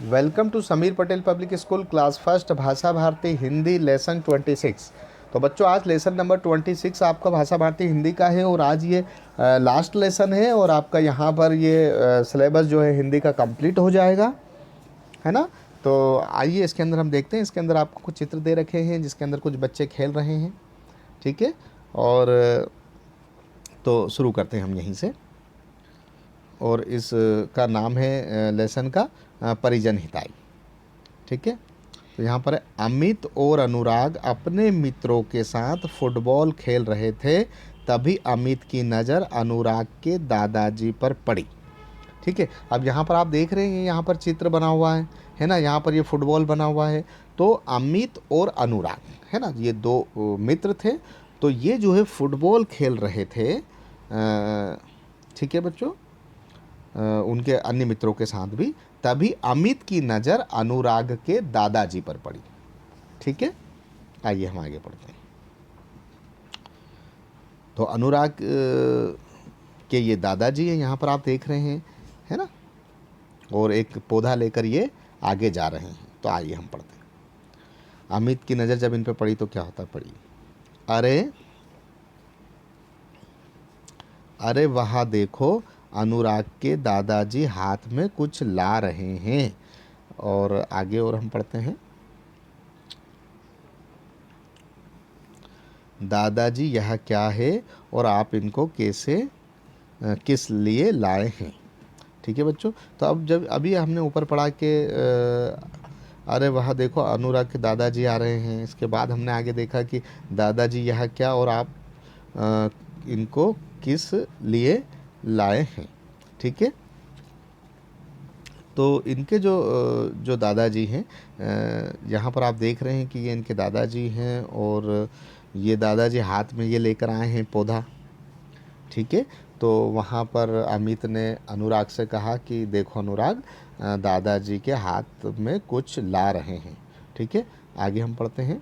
Welcome to Sameer Patel public school class first Bhasha Bharati Hindi lesson 26। तो बच्चों आज लेसन नंबर 26 आपका भाषा भारती हिंदी का है और आज ये लास्ट लेसन है और आपका यहाँ पर ये सिलेबस जो है हिंदी का कंप्लीट हो जाएगा, है ना। तो आइए इसके अंदर हम देखते हैं। इसके अंदर आपको कुछ चित्र दे रखे हैं जिसके अंदर कुछ बच्चे खेल रहे हैं, ठीक है। और तो शुरू करते हैं हम यहीं से। और इस का नाम है लेसन का परिजन हिताई, ठीक है। तो यहाँ पर अमित और अनुराग अपने मित्रों के साथ फुटबॉल खेल रहे थे, तभी अमित की नज़र अनुराग के दादाजी पर पड़ी, ठीक है। अब यहाँ पर आप देख रहे हैं यहाँ पर चित्र बना हुआ है ना। यहाँ पर ये फुटबॉल बना हुआ है। तो अमित और अनुराग, है ना, ये दो मित्र थे। तो ये जो है फुटबॉल खेल रहे थे, ठीक है बच्चों, उनके अन्य मित्रों के साथ भी। तभी अमित की नज़र अनुराग के दादाजी पर पड़ी, ठीक है। आइए हम आगे पढ़ते हैं। तो अनुराग के ये दादाजी हैं, यहाँ पर आप देख रहे हैं, है ना। और एक पौधा लेकर ये आगे जा रहे हैं। तो आइए हम पढ़ते हैं। अमित की नज़र जब इन पर पड़ी तो क्या होता पड़ी, अरे अरे वहाँ देखो, अनुराग के दादाजी हाथ में कुछ ला रहे हैं। और आगे और हम पढ़ते हैं। दादाजी यह क्या है और आप इनको कैसे किस लिए लाए हैं, ठीक है बच्चों। तो अब जब अभी हमने ऊपर पढ़ा के अरे वहाँ देखो अनुराग के दादाजी आ रहे हैं, इसके बाद हमने आगे देखा कि दादाजी यह क्या और आप इनको किस लिए लाए हैं, ठीक है। तो इनके जो दादाजी हैं, यहाँ पर आप देख रहे हैं कि ये इनके दादाजी हैं और ये दादाजी हाथ में ये लेकर आए हैं पौधा, ठीक है। तो वहाँ पर अमित ने अनुराग से कहा कि देखो अनुराग, दादाजी के हाथ में कुछ ला रहे हैं, ठीक है। आगे हम पढ़ते हैं।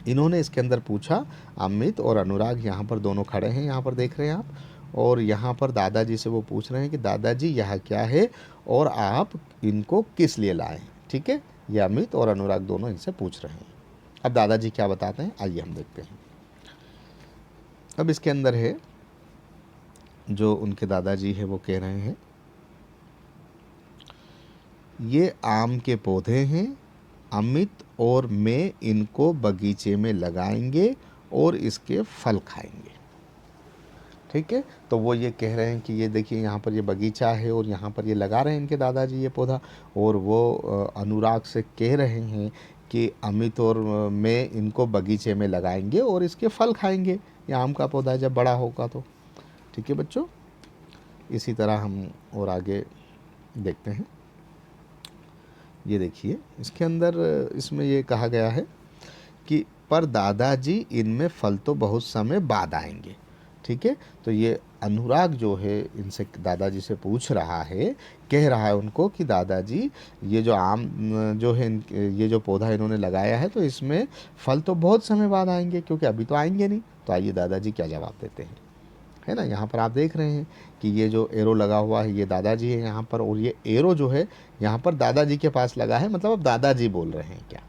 इन्होंने इसके अंदर पूछा, अमित और अनुराग यहाँ पर दोनों खड़े हैं, यहाँ पर देख रहे हैं आप। और यहाँ पर दादाजी से वो पूछ रहे हैं कि दादाजी यह क्या है और आप इनको किस लिए लाए, ठीक है। ये अमित और अनुराग दोनों इनसे पूछ रहे हैं। अब दादाजी क्या बताते हैं आइए हम देखते हैं। अब इसके अंदर है जो उनके दादाजी है वो कह रहे हैं, ये आम के पौधे हैं, अमित और मैं इनको बगीचे में लगाएंगे और इसके फल खाएंगे, ठीक है। तो वो ये कह रहे हैं कि ये देखिए यहाँ पर ये बगीचा है और यहाँ पर ये लगा रहे हैं इनके दादाजी ये पौधा। और वो अनुराग से कह रहे हैं कि अमित और मैं इनको बगीचे में लगाएंगे और इसके फल खाएंगे। ये आम का पौधा है, जब बड़ा होगा तो, ठीक है बच्चों। इसी तरह हम और आगे देखते हैं। ये देखिए इसके अंदर इसमें ये कहा गया है कि पर दादाजी इनमें फल तो बहुत समय बाद आएंगे, ठीक है। तो ये अनुराग जो है इनसे दादाजी से पूछ रहा है, कह रहा है उनको कि दादाजी ये जो आम जो है ये जो पौधा इन्होंने लगाया है तो इसमें फल तो बहुत समय बाद आएंगे, क्योंकि अभी तो आएंगे नहीं। तो आइए दादाजी क्या जवाब देते हैं, है ना। यहाँ पर आप देख रहे हैं कि ये जो एरो लगा हुआ है ये दादाजी है यहाँ पर, और ये एरो जो है यहाँ पर दादाजी के पास लगा है, मतलब अब दादाजी बोल रहे हैं क्या,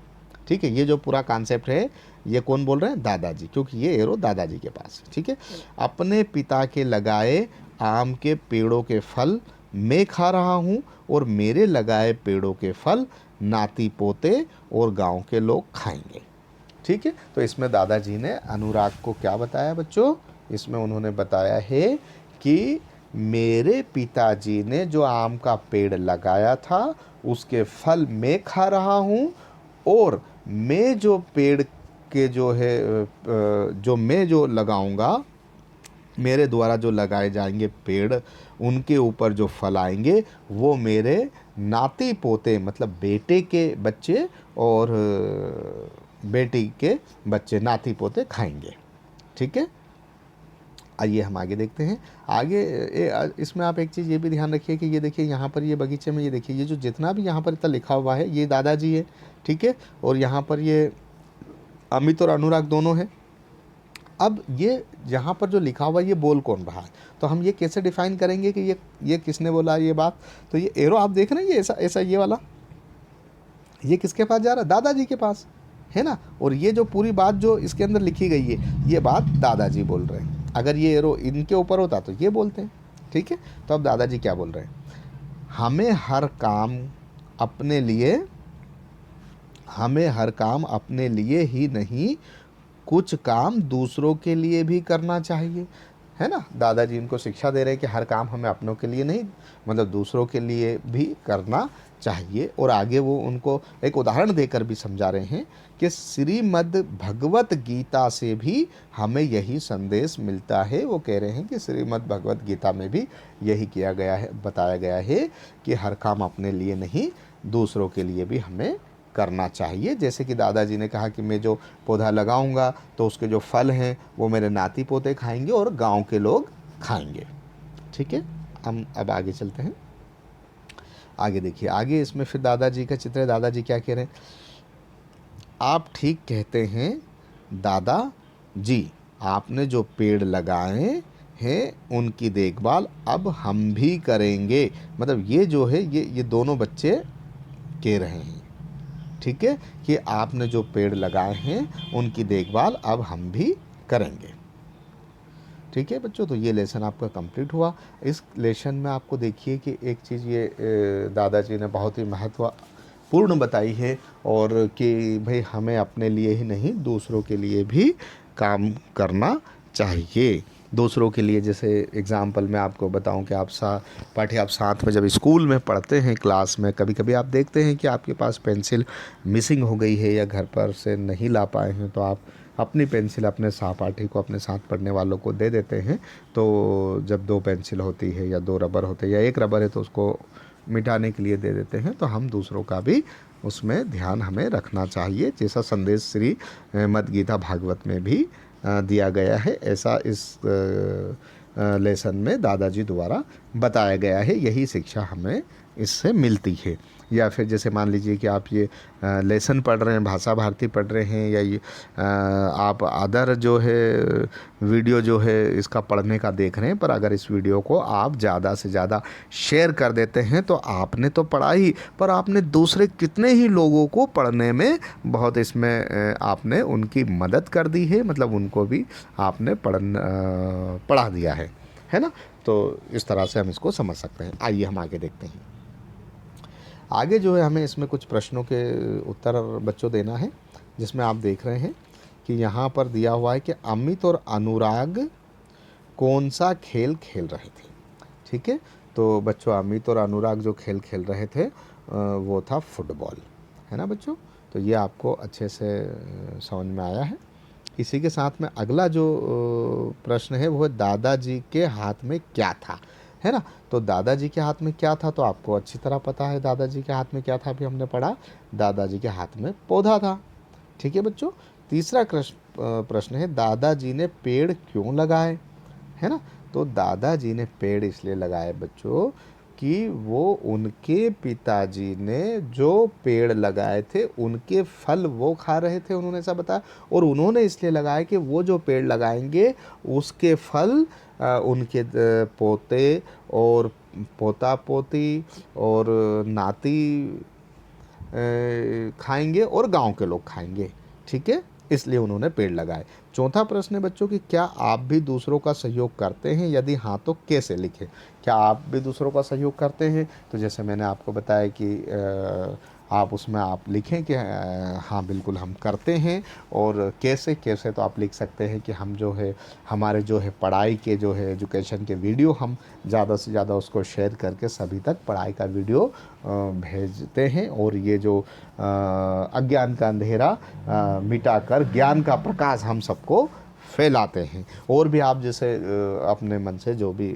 ठीक है। ये जो पूरा कॉन्सेप्ट है ये कौन बोल रहे हैं, दादाजी, क्योंकि ये एरो दादाजी के पास है, ठीक है। अपने पिता के लगाए आम के पेड़ों के फल मैं खा रहा हूँ और मेरे लगाए पेड़ों के फल नाती पोते और गांव के लोग खाएंगे, ठीक है। तो इसमें दादाजी ने अनुराग को क्या बताया बच्चों, इसमें उन्होंने बताया है कि मेरे पिताजी ने जो आम का पेड़ लगाया था उसके फल मैं खा रहा हूँ और मैं जो पेड़ के जो है जो मैं जो लगाऊंगा, मेरे द्वारा जो लगाए जाएंगे पेड़, उनके ऊपर जो फल आएंगे वो मेरे नाती पोते मतलब बेटे के बच्चे और बेटी के बच्चे नाती पोते खाएंगे, ठीक है। आइए हम आगे देखते हैं। आगे इसमें आप एक चीज़ ये भी ध्यान रखिए कि ये देखिए यहाँ पर ये बगीचे में ये देखिए ये जो जितना भी यहाँ पर इतना लिखा हुआ है ये दादाजी है, ठीक है। और यहाँ पर ये अमित और अनुराग दोनों हैं। अब ये यहाँ पर जो लिखा हुआ है ये बोल कौन रहा है, तो हम ये कैसे डिफाइन करेंगे कि ये किसने बोला ये बात। तो ये एरो आप देख रहे हैं, ये ऐसा ऐसा ये वाला, ये किसके पास जा रहा है, दादाजी के पास, है ना। और ये जो पूरी बात जो इसके अंदर लिखी गई है, ये बात दादाजी बोल रहे हैं। अगर ये एरो इनके ऊपर होता तो ये बोलते हैं, ठीक है। तो अब दादाजी क्या बोल रहे हैं, हमें हर काम अपने लिए ही नहीं, कुछ काम दूसरों के लिए भी करना चाहिए, है ना। दादाजी इनको शिक्षा दे रहे हैं कि हर काम हमें अपनों के लिए नहीं, मतलब दूसरों के लिए भी करना चाहिए। और आगे वो उनको एक उदाहरण देकर भी समझा रहे हैं कि श्रीमद् भगवत गीता से भी हमें यही संदेश मिलता है। वो कह रहे हैं कि श्रीमद् भगवत गीता में भी यही किया गया है, बताया गया है कि हर काम अपने लिए नहीं, दूसरों के लिए भी हमें करना चाहिए। जैसे कि दादाजी ने कहा कि मैं जो पौधा लगाऊंगा तो उसके जो फल हैं वो मेरे नाती पोते खाएंगे और गांव के लोग खाएंगे, ठीक है। हम अब आगे चलते हैं। आगे देखिए, आगे इसमें फिर दादाजी का चित्र है। दादाजी क्या कह रहे हैं, आप ठीक कहते हैं दादा जी, आपने जो पेड़ लगाए हैं उनकी देखभाल अब हम भी करेंगे। मतलब ये जो है ये दोनों बच्चे कह रहे हैं, ठीक है, कि आपने जो पेड़ लगाए हैं उनकी देखभाल अब हम भी करेंगे, ठीक है बच्चों। तो ये लेसन आपका कंप्लीट हुआ। इस लेसन में आपको देखिए कि एक चीज़ ये दादाजी ने बहुत ही महत्वपूर्ण बताई है, और कि भाई हमें अपने लिए ही नहीं दूसरों के लिए भी काम करना चाहिए। दूसरों के लिए, जैसे एग्ज़ाम्पल मैं आपको बताऊं कि आप साथ में जब स्कूल में पढ़ते हैं क्लास में, कभी कभी आप देखते हैं कि आपके पास पेंसिल मिसिंग हो गई है या घर पर से नहीं ला पाए हैं, तो आप अपनी पेंसिल अपने सहपाठी को, अपने साथ पढ़ने वालों को दे देते हैं। तो जब 2 पेंसिल होती है या 2 रबर होते हैं या 1 रबर है तो उसको मिटाने के लिए दे देते हैं। तो हम दूसरों का भी उसमें ध्यान हमें रखना चाहिए, जैसा संदेश श्री मद् गीता भागवत में भी दिया गया है, ऐसा इस लेसन में दादाजी द्वारा बताया गया है। यही शिक्षा हमें इससे मिलती है। या फिर जैसे मान लीजिए कि आप ये लेसन पढ़ रहे हैं, भाषा भारती पढ़ रहे हैं, या ये आप अदर जो है वीडियो जो है इसका पढ़ने का देख रहे हैं, पर अगर इस वीडियो को आप ज़्यादा से ज़्यादा शेयर कर देते हैं तो आपने तो पढ़ा ही, पर आपने दूसरे कितने ही लोगों को पढ़ने में बहुत इसमें आपने उनकी मदद कर दी है, मतलब उनको भी आपने पढ़ा दिया है ना। तो इस तरह से हम इसको समझ सकते हैं। आइए हम आगे देखते हैं। आगे जो है हमें इसमें कुछ प्रश्नों के उत्तर बच्चों देना है, जिसमें आप देख रहे हैं कि यहाँ पर दिया हुआ है कि अमित और अनुराग कौन सा खेल खेल रहे थे, ठीक है। तो बच्चों अमित और अनुराग जो खेल खेल रहे थे वो था फुटबॉल, है ना बच्चों। तो ये आपको अच्छे से समझ में आया है। इसी के साथ में अगला जो प्रश्न है वो है दादाजी के हाथ में क्या था, है ना। तो दादाजी के हाथ में क्या था, तो आपको अच्छी तरह पता है दादाजी के हाथ में क्या था, अभी हमने पढ़ा, दादाजी के हाथ में पौधा था, ठीक है बच्चों। तीसरा प्रश्न है दादाजी ने पेड़ क्यों लगाए, है ना। तो दादाजी ने पेड़ इसलिए लगाए बच्चों कि वो उनके पिताजी ने जो पेड़ लगाए थे उनके फल वो खा रहे थे, उन्होंने ऐसा बताया। और उन्होंने इसलिए लगाया कि वो जो पेड़ लगाएंगे उसके फल उनके पोते और पोता पोती और नाती खाएंगे और गांव के लोग खाएंगे, ठीक है, इसलिए उन्होंने पेड़ लगाए। चौथा प्रश्न है बच्चों कि क्या आप भी दूसरों का सहयोग करते हैं, यदि हाँ तो कैसे लिखें। क्या आप भी दूसरों का सहयोग करते हैं, तो जैसे मैंने आपको बताया कि आप उसमें आप लिखें कि हाँ बिल्कुल हम करते हैं। और कैसे कैसे तो आप लिख सकते हैं कि हम जो है हमारे जो है पढ़ाई के जो है एजुकेशन के वीडियो हम ज़्यादा से ज़्यादा उसको शेयर करके सभी तक पढ़ाई का वीडियो भेजते हैं। और ये जो अज्ञान का अंधेरा मिटाकर ज्ञान का प्रकाश हम सबको फैलाते हैं। और भी आप जैसे अपने मन से जो भी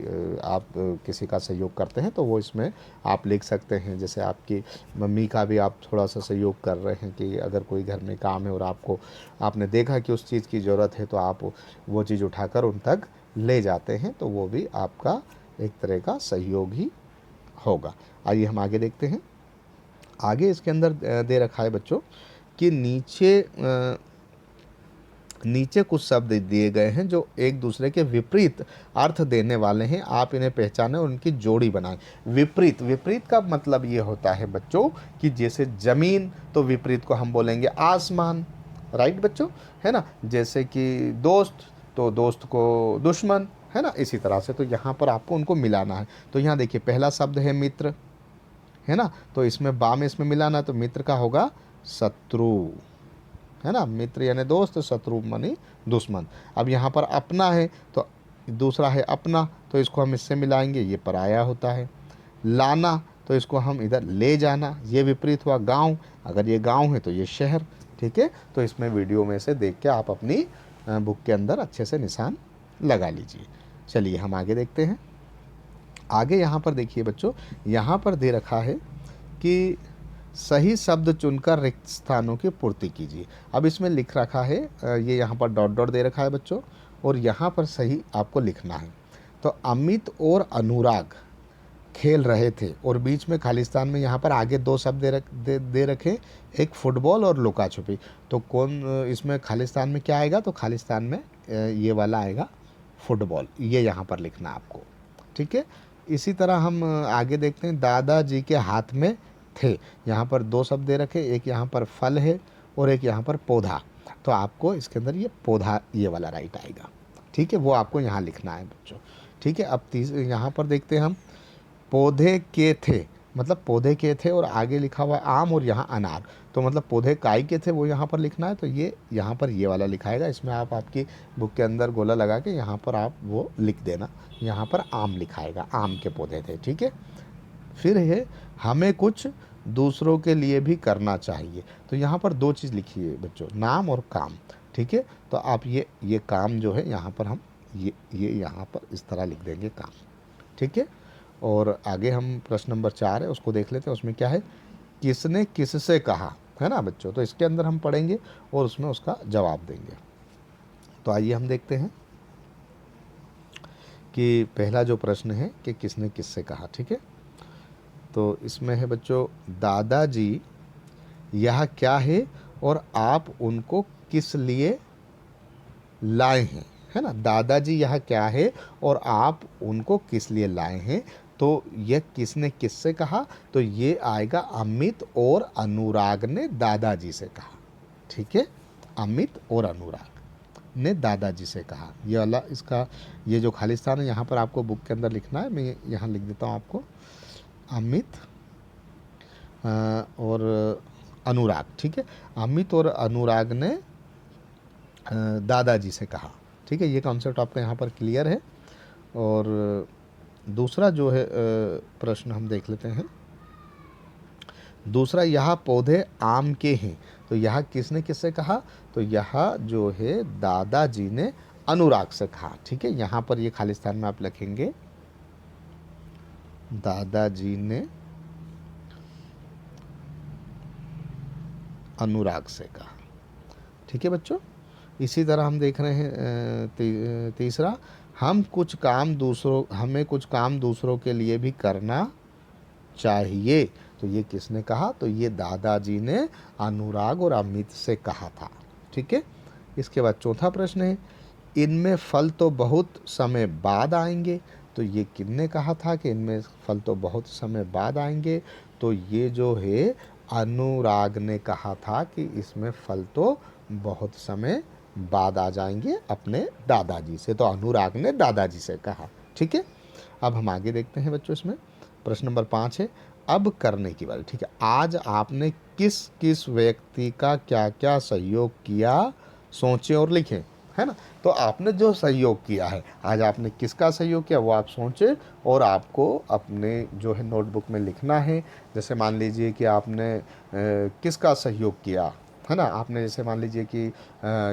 आप किसी का सहयोग करते हैं तो वो इसमें आप लिख सकते हैं। जैसे आपकी मम्मी का भी आप थोड़ा सा सहयोग कर रहे हैं कि अगर कोई घर में काम है और आपने देखा कि उस चीज़ की ज़रूरत है तो आप वो चीज़ उठाकर उन तक ले जाते हैं, तो वो भी आपका एक तरह का सहयोग ही होगा। आइए हम आगे देखते हैं। आगे इसके अंदर दे रखा है बच्चों कि नीचे नीचे कुछ शब्द दिए गए हैं जो एक दूसरे के विपरीत अर्थ देने वाले हैं, आप इन्हें पहचानें और उनकी जोड़ी बनाएं। विपरीत, विपरीत का मतलब ये होता है बच्चों कि जैसे जमीन, तो विपरीत को हम बोलेंगे आसमान, राइट बच्चों, है ना। जैसे कि दोस्त, तो दोस्त को दुश्मन, है ना। इसी तरह से तो यहाँ पर आपको उनको मिलाना है। तो यहाँ देखिए पहला शब्द है मित्र, है ना, तो इसमें बा में इसमें मिलाना, तो मित्र का होगा शत्रु, है ना। मित्र यानी दोस्त, शत्रु मानी दुश्मन। अब यहाँ पर अपना है, तो दूसरा है अपना, तो इसको हम इससे मिलाएंगे, ये पराया होता है। लाना, तो इसको हम इधर ले जाना, ये विपरीत हुआ। गांव, अगर ये गांव है तो ये शहर, ठीक है। तो इसमें वीडियो में से देख के आप अपनी बुक के अंदर अच्छे से निशान लगा लीजिए। चलिए हम आगे देखते हैं। आगे यहाँ पर देखिए बच्चों, यहाँ पर दे रखा है कि सही शब्द चुनकर रिक्त स्थानों की पूर्ति कीजिए। अब इसमें लिख रखा है, ये यहाँ पर डॉट डॉट दे रखा है बच्चों, और यहाँ पर सही आपको लिखना है। तो अमित और अनुराग खेल रहे थे, और बीच में खालिस्तान में यहाँ पर आगे दो शब्द दे रखे, एक फुटबॉल और लुका छुपी। तो कौन इसमें खालिस्तान में क्या आएगा, तो खालिस्तान में ये वाला आएगा फुटबॉल, ये यहाँ पर लिखना आपको, ठीक है। इसी तरह हम आगे देखते हैं। दादाजी के हाथ में थे, यहाँ पर दो शब्द दे रखे, एक यहाँ पर फल है और एक यहाँ पर पौधा, तो आपको इसके अंदर ये पौधा, ये वाला राइट आएगा, ठीक है। वो आपको यहाँ लिखना है बच्चों, ठीक है। अब यहाँ पर देखते हैं हम, पौधे के थे, मतलब पौधे के थे और आगे लिखा हुआ आम और यहाँ अनार, तो मतलब पौधे काय के थे, वो यहाँ पर लिखना है। तो ये यहाँ पर ये वाला लिखाएगा, इसमें आप आपकी बुक के अंदर गोला लगा के यहाँ पर आप वो लिख देना, यहाँ पर आम लिखाएगा, आम के पौधे थे, ठीक है। फिर है हमें कुछ दूसरों के लिए भी करना चाहिए, तो यहाँ पर दो चीज़ लिखी है बच्चों, नाम और काम, ठीक है। तो आप ये काम जो है यहाँ पर हम ये यहाँ पर इस तरह लिख देंगे काम, ठीक है। और आगे हम प्रश्न नंबर 4 है उसको देख लेते हैं। उसमें क्या है, किसने किससे कहा, है ना बच्चों। तो इसके अंदर हम पढ़ेंगे और उसमें उसका जवाब देंगे। तो आइए हम देखते हैं कि पहला जो प्रश्न है कि किसने किससे कहा, ठीक है। तो इसमें है बच्चों, दादाजी यह क्या है और आप उनको किस लिए लाए हैं, है ना। दादाजी यह क्या है और आप उनको किस लिए लाए हैं, तो यह किसने किससे कहा, तो ये आएगा अमित और अनुराग ने दादाजी से कहा, ठीक है। अमित और अनुराग ने दादाजी से कहा, ये वाला इसका ये जो खालिस्तान है यहाँ पर आपको बुक के अंदर लिखना है, मैं यहाँ लिख देता हूँ आपको, अमित और अनुराग, ठीक है। अमित और अनुराग ने दादाजी से कहा, ठीक है। ये कॉन्सेप्ट आपका यहाँ पर क्लियर है। और दूसरा जो है प्रश्न हम देख लेते हैं। दूसरा, यह पौधे आम के हैं, तो यह किसने किससे कहा, तो यह जो है दादाजी ने अनुराग से कहा, ठीक है। यहाँ पर ये खालिस्तान में आप लिखेंगे, दादाजी ने अनुराग से कहा, ठीक है बच्चों। इसी तरह हम देख रहे हैं तीसरा, हमें कुछ काम दूसरों के लिए भी करना चाहिए, तो ये किसने कहा, तो ये दादाजी ने अनुराग और अमित से कहा था, ठीक है। इसके बाद चौथा प्रश्न है, इनमें फल तो बहुत समय बाद आएंगे, तो ये किसने कहा था कि इनमें फल तो बहुत समय बाद आएंगे, तो ये जो है अनुराग ने कहा था कि इसमें फल तो बहुत समय बाद आ जाएंगे अपने दादाजी से, तो अनुराग ने दादाजी से कहा, ठीक है। अब हम आगे देखते हैं बच्चों। इसमें प्रश्न नंबर 5 है, अब करने की बारी, ठीक है। आज आपने किस किस व्यक्ति का क्या क्या सहयोग किया, सोचें और लिखें, है ना। तो आपने जो सहयोग किया है, आज आपने किसका सहयोग किया वो आप सोचें और आपको अपने जो है नोटबुक में लिखना है। जैसे मान लीजिए कि आपने किसका सहयोग किया, है ना। आपने जैसे मान लीजिए कि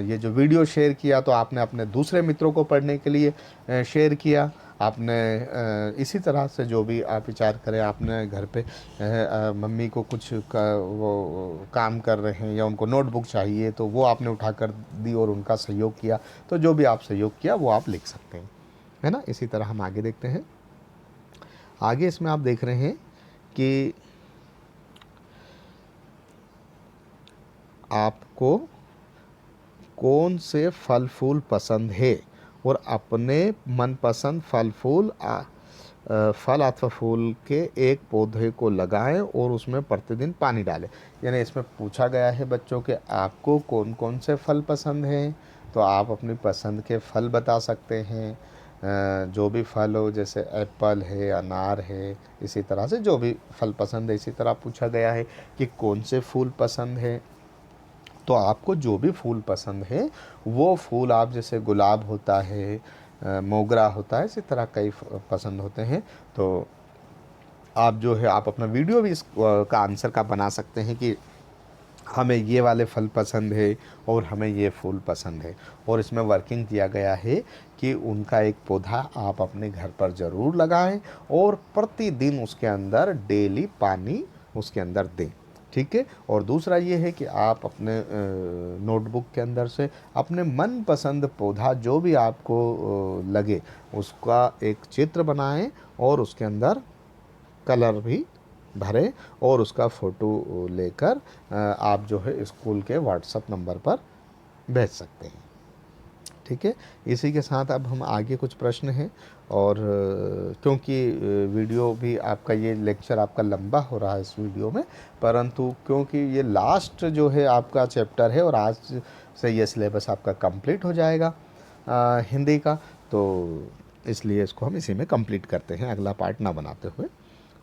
ये जो वीडियो शेयर किया, तो आपने अपने दूसरे मित्रों को पढ़ने के लिए शेयर किया। आपने इसी तरह से जो भी आप विचार करें, आपने घर पे मम्मी को कुछ वो काम कर रहे हैं या उनको नोटबुक चाहिए, तो वो आपने उठा कर दी और उनका सहयोग किया। तो जो भी आप सहयोग किया वो आप लिख सकते हैं, है ना। इसी तरह हम आगे देखते हैं। आगे इसमें आप देख रहे हैं कि आपको कौन से फल फूल पसंद है और अपने मनपसंद फल अथवा फूल के एक पौधे को लगाएं और उसमें प्रतिदिन पानी डालें। यानी इसमें पूछा गया है बच्चों कि आपको कौन कौन से फल पसंद हैं, तो आप अपनी पसंद के फल बता सकते हैं। जो भी फल हो, जैसे एप्पल है, अनार है, इसी तरह से जो भी फल पसंद है। इसी तरह पूछा गया है कि कौन से फूल पसंद है, तो आपको जो भी फूल पसंद है वो फूल आप, जैसे गुलाब होता है, मोगरा होता है, इसी तरह कई पसंद होते हैं। तो आप जो है आप अपना वीडियो भी इस का आंसर का बना सकते हैं कि हमें ये वाले फल पसंद है और हमें ये फूल पसंद है। और इसमें वर्किंग दिया गया है कि उनका एक पौधा आप अपने घर पर ज़रूर लगाएं और प्रतिदिन उसके अंदर डेली पानी उसके अंदर दें। ठीक है। और दूसरा ये है कि आप अपने नोटबुक के अंदर से अपने मनपसंद पौधा जो भी आपको लगे उसका एक चित्र बनाएं और उसके अंदर कलर भी भरें और उसका फ़ोटो लेकर आप जो है स्कूल के व्हाट्सएप नंबर पर भेज सकते हैं। ठीक है। इसी के साथ अब हम आगे कुछ प्रश्न हैं, और क्योंकि वीडियो भी आपका, ये लेक्चर आपका लंबा हो रहा है इस वीडियो में, परंतु क्योंकि ये लास्ट जो है आपका चैप्टर है और आज से ये सिलेबस आपका कंप्लीट हो जाएगा हिंदी का, तो इसलिए इसको हम इसी में कंप्लीट करते हैं, अगला पार्ट ना बनाते हुए।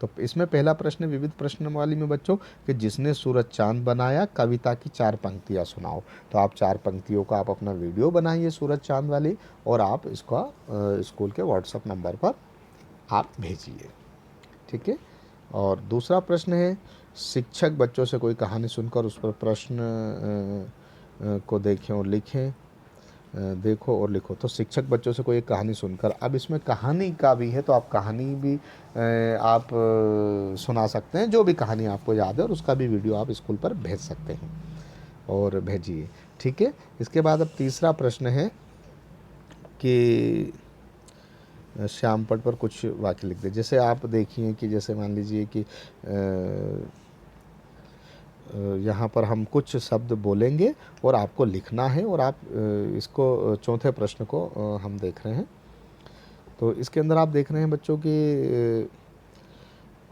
तो इसमें पहला प्रश्न विविध प्रश्नवाली में बच्चों कि जिसने सूरज चांद बनाया कविता की 4 पंक्तियाँ सुनाओ। तो आप 4 पंक्तियों का आप अपना वीडियो बनाइए सूरज चांद वाली, और आप इसका स्कूल के व्हाट्सएप नंबर पर आप भेजिए। ठीक है। और दूसरा प्रश्न है, शिक्षक बच्चों से कोई कहानी सुनकर उस पर प्रश्न को देखें और लिखें, देखो और लिखो। तो शिक्षक बच्चों से कोई एक कहानी सुनकर, अब इसमें कहानी का भी है, तो आप कहानी भी आप सुना सकते हैं, जो भी कहानी आपको याद है, और उसका भी वीडियो आप स्कूल पर भेज सकते हैं और भेजिए। ठीक है। इसके बाद अब तीसरा प्रश्न है कि श्याम पट पर कुछ वाक्य लिख दे। जैसे आप देखिए कि जैसे मान लीजिए कि यहाँ पर हम कुछ शब्द बोलेंगे और आपको लिखना है, और आप इसको चौथे प्रश्न को हम देख रहे हैं। तो इसके अंदर आप देख रहे हैं बच्चों कि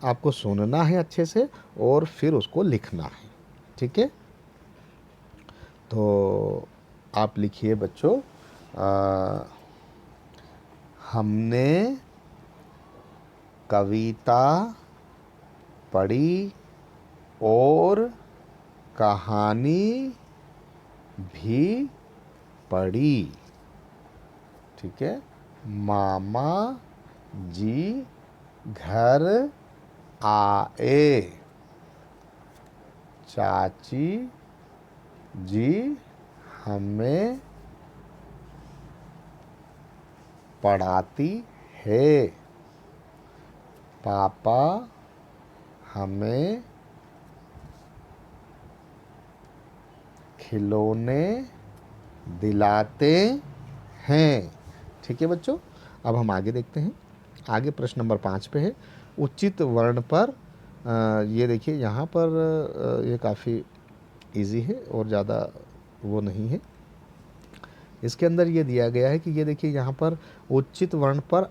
आपको सुनना है अच्छे से और फिर उसको लिखना है। ठीक है। तो आप लिखिए बच्चों, हमने कविता पढ़ी और कहानी भी पढ़ी। ठीक है। मामा जी घर आए, चाची जी हमें पढ़ाती है, पापा हमें खिलौने दिलाते हैं। ठीक है बच्चों। अब हम आगे देखते हैं। आगे प्रश्न नंबर 5 पे है, उचित वर्ण पर ये देखिए यहाँ पर ये काफ़ी इजी है और ज़्यादा वो नहीं है। इसके अंदर ये दिया गया है कि ये देखिए यहाँ पर उचित वर्ण पर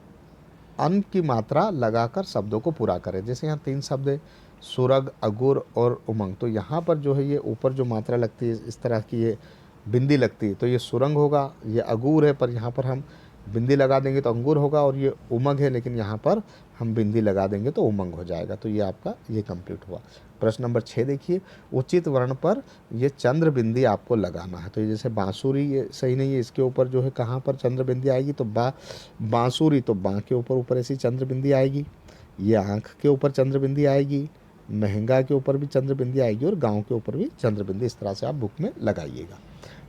अन की मात्रा लगाकर शब्दों को पूरा करें। जैसे यहाँ 3 शब्द है, सुरग, अगुर और उमंग। तो यहाँ पर जो है ये ऊपर जो मात्रा लगती है इस तरह की ये बिंदी लगती है, तो ये सुरंग होगा। ये अगूर है पर यहाँ पर हम बिंदी लगा देंगे तो अंगूर होगा, और ये उमंग है लेकिन यहाँ पर हम बिंदी लगा देंगे तो उमंग हो जाएगा। तो ये आपका ये कंप्लीट हुआ। प्रश्न नंबर 6 देखिए, उचित वर्ण पर ये चंद्र बिंदी आपको लगाना है। तो ये जैसे बांसुरी, ये सही नहीं है, इसके ऊपर जो है कहाँ पर चंद्र बिंदी आएगी, तो बांसुरी, तो बाँ के ऊपर ऐसी चंद्र बिंदी आएगी। ये आँख के ऊपर चंद्र बिंदी आएगी, महंगा के ऊपर भी चंद्र बिंदी आएगी, और गाँव के ऊपर भी चंद्र बिंदी। इस तरह से आप बुक में लगाइएगा।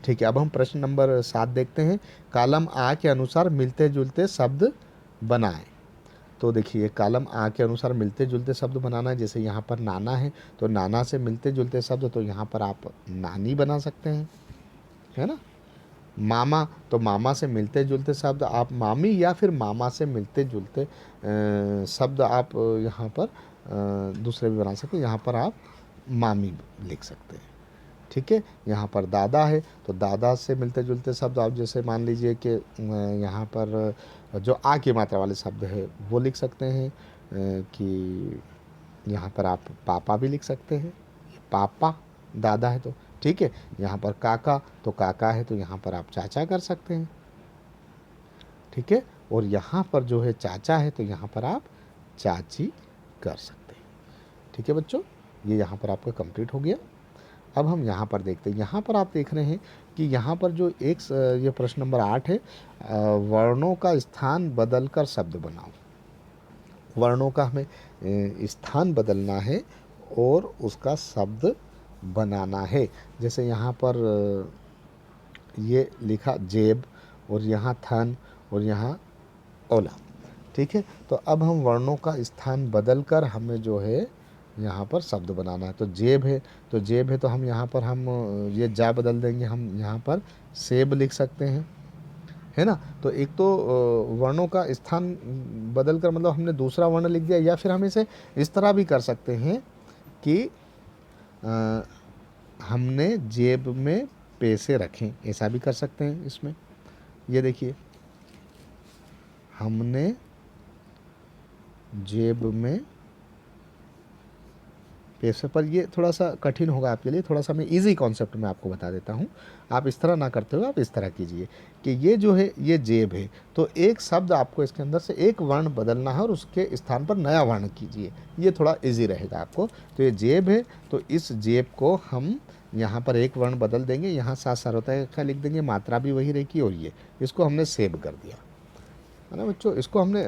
ठीक है। अब हम प्रश्न नंबर 7 देखते हैं, कॉलम आ के अनुसार मिलते जुलते शब्द बनाएं। तो देखिए कॉलम आ के अनुसार मिलते जुलते शब्द बनाना है। जैसे यहाँ पर नाना है तो नाना से मिलते जुलते शब्द, तो यहाँ पर आप नानी बना सकते हैं, है ना। मामा, तो मामा से मिलते जुलते शब्द आप मामी, या फिर मामा से मिलते जुलते शब्द आप यहाँ पर दूसरे भी बना सकते हैं। यहाँ पर आप मामी लिख सकते हैं। ठीक है। यहाँ पर दादा है तो दादा से मिलते जुलते शब्द आप जैसे मान लीजिए कि यहाँ पर जो आ की मात्रा वाले शब्द है वो लिख सकते हैं कि यहाँ पर आप पापा भी लिख सकते हैं, पापा दादा है तो ठीक है। यहाँ पर काका तो काका है तो यहाँ पर आप चाचा कर सकते हैं, ठीक है। और यहाँ पर जो है चाचा है तो यहाँ पर आप चाची कर सकते हैं, ठीक है बच्चों। ये यहाँ पर आपका कंप्लीट हो गया। अब हम यहाँ पर देखते हैं, यहाँ पर आप देख रहे हैं कि यहाँ पर जो ये प्रश्न नंबर 8 है, वर्णों का स्थान बदलकर शब्द बनाओ। वर्णों का हमें स्थान बदलना है और उसका शब्द बनाना है। जैसे यहाँ पर ये लिखा जेब और यहाँ थन और यहाँ ओला, ठीक है। तो अब हम वर्णों का स्थान बदलकर हमें जो है यहाँ पर शब्द बनाना है। तो जेब है तो जेब है तो हम यहाँ पर हम ये जा बदल देंगे, हम यहाँ पर सेब लिख सकते हैं, है ना। तो एक तो वर्णों का स्थान बदल कर मतलब हमने दूसरा वर्ण लिख दिया, या फिर हम इसे इस तरह भी कर सकते हैं कि हमने जेब में पैसे रखें, ऐसा भी कर सकते हैं इसमें। ये देखिए, हमने जेब में पैसे, पर ये थोड़ा सा कठिन होगा आपके लिए, थोड़ा सा मैं इजी कॉन्सेप्ट में आपको बता देता हूँ। आप इस तरह ना करते हुए आप इस तरह कीजिए कि ये जो है ये जेब है तो एक शब्द आपको इसके अंदर से एक वर्ण बदलना है और उसके स्थान पर नया वर्ण कीजिए, ये थोड़ा इजी रहेगा आपको। तो ये जेब है तो इस जेब को हम यहाँ पर एक वर्ण बदल देंगे, यहाँ साथ सारोता का लिख देंगे, मात्रा भी वही रहेगी, और ये इसको हमने सेब कर दिया, है ना बच्चों। इसको हमने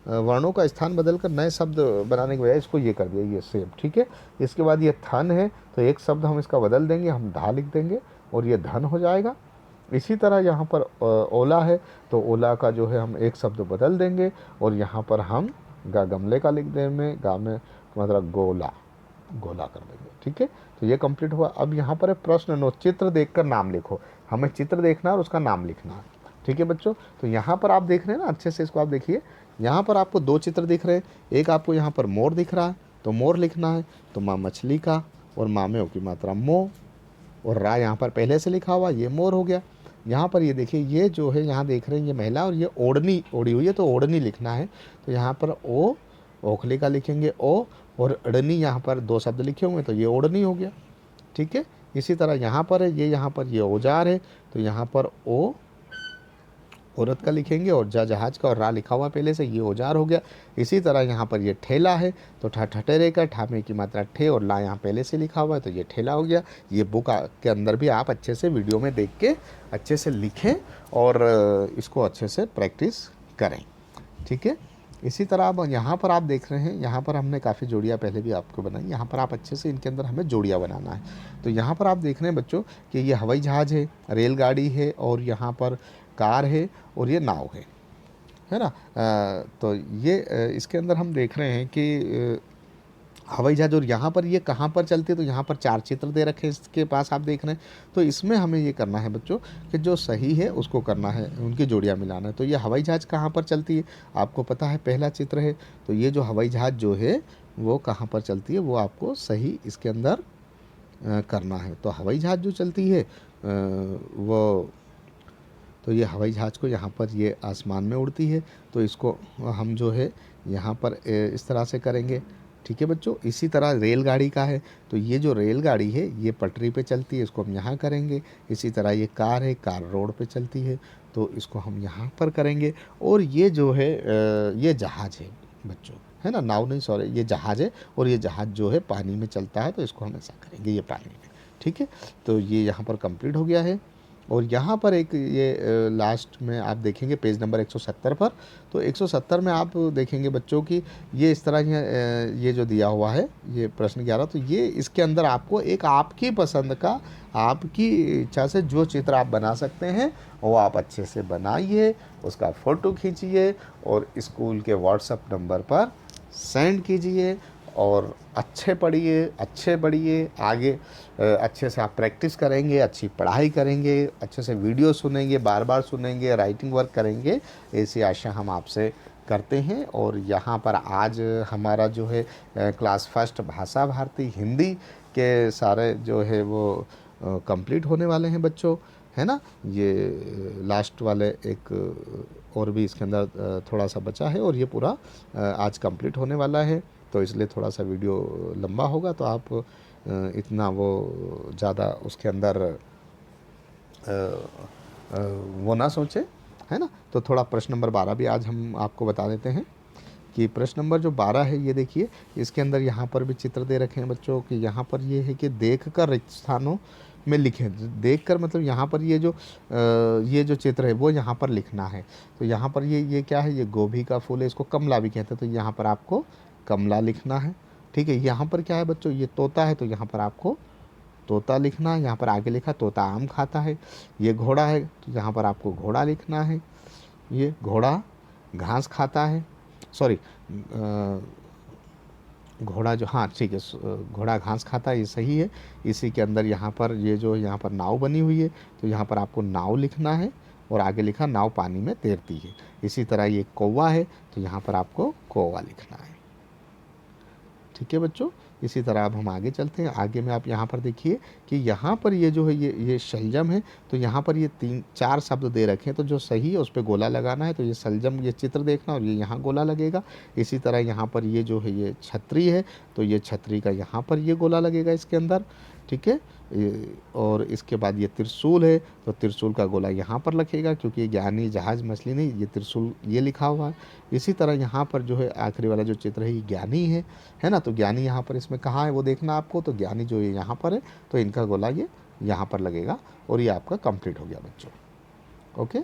वर्णों का स्थान बदलकर नए शब्द बनाने के बजाय इसको ये कर दिया, ये सेब, ठीक है। इसके बाद ये थन है तो एक शब्द हम इसका बदल देंगे, हम धा लिख देंगे और ये धन हो जाएगा। इसी तरह यहाँ पर ओला है तो ओला का जो है हम एक शब्द बदल देंगे और यहाँ पर हम गमले का लिख देंगे, गा में मतलब गोला, गोला कर देंगे, ठीक है। तो ये कंप्लीट हुआ। अब यहाँ पर प्रश्न नो, चित्र देखकर नाम लिखो। हमें चित्र देखना है और उसका नाम लिखना है, ठीक है बच्चों। तो यहाँ पर आप देख रहे हैं ना, अच्छे से इसको आप देखिए, यहाँ पर आपको दो चित्र दिख रहे हैं। एक आपको यहाँ पर मोर दिख रहा है तो मोर लिखना है, तो माँ मछली का और माँ में की मात्रा मो, और रा यहाँ पर पहले से लिखा हुआ, ये मोर हो गया। यहाँ पर ये देखिए, ये जो है यहाँ देख रहे हैं ये महिला और ये ओढ़नी ओढ़ी हुई है तो ओढ़नी लिखना है। तो यहाँ पर ओ ओखली का लिखेंगे ओ, और अड़नी यहाँ पर दो शब्द लिखे हुए तो ये ओढ़नी हो गया, ठीक है। इसी तरह यहाँ पर है, ये यहाँ पर ये औजार है तो यहाँ पर ओ औरत का लिखेंगे और जा जहाज का, और रा लिखा हुआ पहले से, ये औजार हो गया। इसी तरह यहाँ पर ये ठेला है तो ठा ठटेरे का, ठा में की मात्रा ठे और ला यहाँ पहले से लिखा हुआ है तो ये ठेला हो गया। ये बुक के अंदर भी आप अच्छे से वीडियो में देख के अच्छे से लिखें और इसको अच्छे से प्रैक्टिस करें, ठीक है। इसी तरह अब यहाँ पर आप देख रहे हैं, यहाँ पर हमने काफ़ी जोड़ियाँ पहले भी आपको बनाई, यहाँ पर आप अच्छे से इनके अंदर हमें जोड़ियाँ बनाना है। तो यहाँ पर आप देख रहे हैं बच्चों कि ये हवाई जहाज़ है, रेलगाड़ी है और यहाँ पर कार है और ये नाव है ना। तो ये इसके अंदर हम देख रहे हैं कि हवाई जहाज, और यहाँ पर ये कहाँ पर चलती है तो यहाँ पर 4 चित्र दे रखे हैं इसके पास आप देख रहे हैं। तो इसमें हमें ये करना है बच्चों कि जो सही है उसको करना है, उनकी जोड़ियाँ मिलाना है। तो ये हवाई जहाज कहाँ पर चलती है आपको पता है, पहला चित्र है। तो ये जो हवाई जहाज जो है वो कहाँ पर चलती है वो आपको सही इसके अंदर करना है। तो हवाई जहाज जो चलती है वो, तो ये हवाई जहाज़ को यहाँ पर ये आसमान में उड़ती है तो इसको हम जो है यहाँ पर इस तरह से करेंगे, ठीक है बच्चों। इसी तरह रेलगाड़ी का है तो ये जो रेलगाड़ी है ये पटरी पे चलती है, इसको हम यहाँ करेंगे। इसी तरह ये कार है, कार रोड पे चलती है तो इसको हम यहाँ पर करेंगे। और ये जो है ये जहाज़ है बच्चों, है ना, नाव नहीं सॉरी, ये जहाज़ है और ये जहाज़ जो है पानी में चलता है तो इसको हम ऐसा करेंगे, ये पानी में, ठीक है। तो ये यहाँ पर कंप्लीट हो गया है। और यहाँ पर एक ये लास्ट में आप देखेंगे पेज नंबर 170 पर, तो 170 में आप देखेंगे बच्चों की ये इस तरह ये जो दिया हुआ है ये प्रश्न 11, तो ये इसके अंदर आपको एक आपकी पसंद का, आपकी इच्छा से जो चित्र आप बना सकते हैं वो आप अच्छे से बनाइए, उसका फ़ोटो खींचिए और स्कूल के व्हाट्सएप नंबर पर सेंड कीजिए और अच्छे पढ़िए, अच्छे बढ़िए, आगे अच्छे से आप प्रैक्टिस करेंगे, अच्छी पढ़ाई करेंगे, अच्छे से वीडियो सुनेंगे, बार बार सुनेंगे, राइटिंग वर्क करेंगे, ऐसी आशा हम आपसे करते हैं। और यहाँ पर आज हमारा जो है क्लास फर्स्ट भाषा भारती हिंदी इसके सारे जो है वो कंप्लीट होने वाले हैं बच्चों, है ना। ये लास्ट वाले एक और भी इसके अंदर थोड़ा सा बचा है और ये पूरा आज कंप्लीट होने वाला है। तो इसलिए थोड़ा सा वीडियो लंबा होगा, तो आप इतना वो ज़्यादा उसके अंदर वो ना सोचें, है ना। तो थोड़ा प्रश्न नंबर 12 भी आज हम आपको बता देते हैं कि प्रश्न नंबर जो 12 है ये देखिए, इसके अंदर यहाँ पर भी चित्र दे रखे हैं बच्चों कि यहाँ पर ये है कि देख कर रिक्त स्थानों में लिखें। देख कर मतलब यहाँ पर ये जो चित्र है वो यहाँ पर लिखना है। तो यहाँ पर ये क्या है, ये गोभी का फूल है, इसको कमला भी कहते हैं, तो यहाँ पर आपको कमला लिखना है। ठीक है, यहाँ पर क्या है बच्चों, ये तोता है, तो यहाँ पर आपको तोता लिखना है। यहाँ पर आगे लिखा तोता आम खाता है। ये घोड़ा है, तो यहाँ पर आपको घोड़ा लिखना है। ये घोड़ा घास खाता है, सॉरी घोड़ा जो, हाँ ठीक है, घोड़ा घास खाता है, ये सही है। इसी के अंदर यहाँ पर ये जो यहाँ पर नाव बनी हुई है, तो यहाँ पर आपको नाव लिखना है और आगे लिखा नाव पानी में तैरती है। इसी तरह ये कौवा है, तो यहाँ पर आपको कौवा लिखना है। ठीक है बच्चों, इसी तरह अब हम आगे चलते हैं। आगे में आप यहाँ पर देखिए कि यहाँ पर ये जो है ये शलजम है, तो यहाँ पर ये 3-4 शब्द दे रखे हैं, तो जो सही है उस पर गोला लगाना है। तो ये शलजम, ये चित्र देखना और ये यहाँ गोला लगेगा। इसी तरह यहाँ पर ये जो है ये छतरी है, तो ये छतरी का यहाँ पर ये गोला लगेगा इसके अंदर। ठीक है, और इसके बाद ये त्रिशूल है, तो त्रिशूल का गोला यहाँ पर लगेगा, क्योंकि ये ज्ञानी जहाज मछली नहीं, ये त्रिशूल ये लिखा हुआ है। इसी तरह यहाँ पर जो है आखिरी वाला जो चित्र है ये ज्ञानी है ना। तो ज्ञानी यहाँ पर इसमें कहाँ है वो देखना आपको। तो ज्ञानी जो है यहाँ पर है, तो इनका गोला ये यहाँ पर लगेगा और ये आपका कंप्लीट हो गया बच्चों। ओके,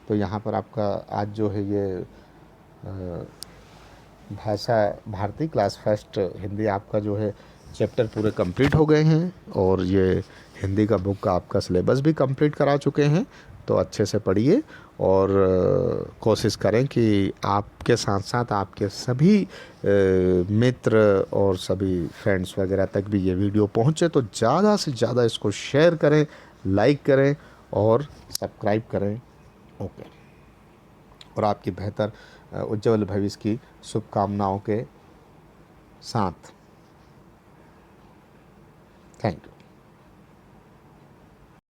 तो यहाँ पर आपका आज जो है ये भाषा भारती क्लास फर्स्ट हिंदी आपका जो है चैप्टर पूरे कंप्लीट हो गए हैं और ये हिंदी का बुक का आपका सिलेबस भी कंप्लीट करा चुके हैं। तो अच्छे से पढ़िए और कोशिश करें कि आपके साथ साथ आपके सभी मित्र और सभी फ्रेंड्स वगैरह तक भी ये वीडियो पहुंचे। तो ज़्यादा से ज़्यादा इसको शेयर करें, लाइक करें और सब्सक्राइब करें। ओके, और आपकी बेहतर उज्ज्वल भविष्य की शुभकामनाओं के साथ थैंक यू।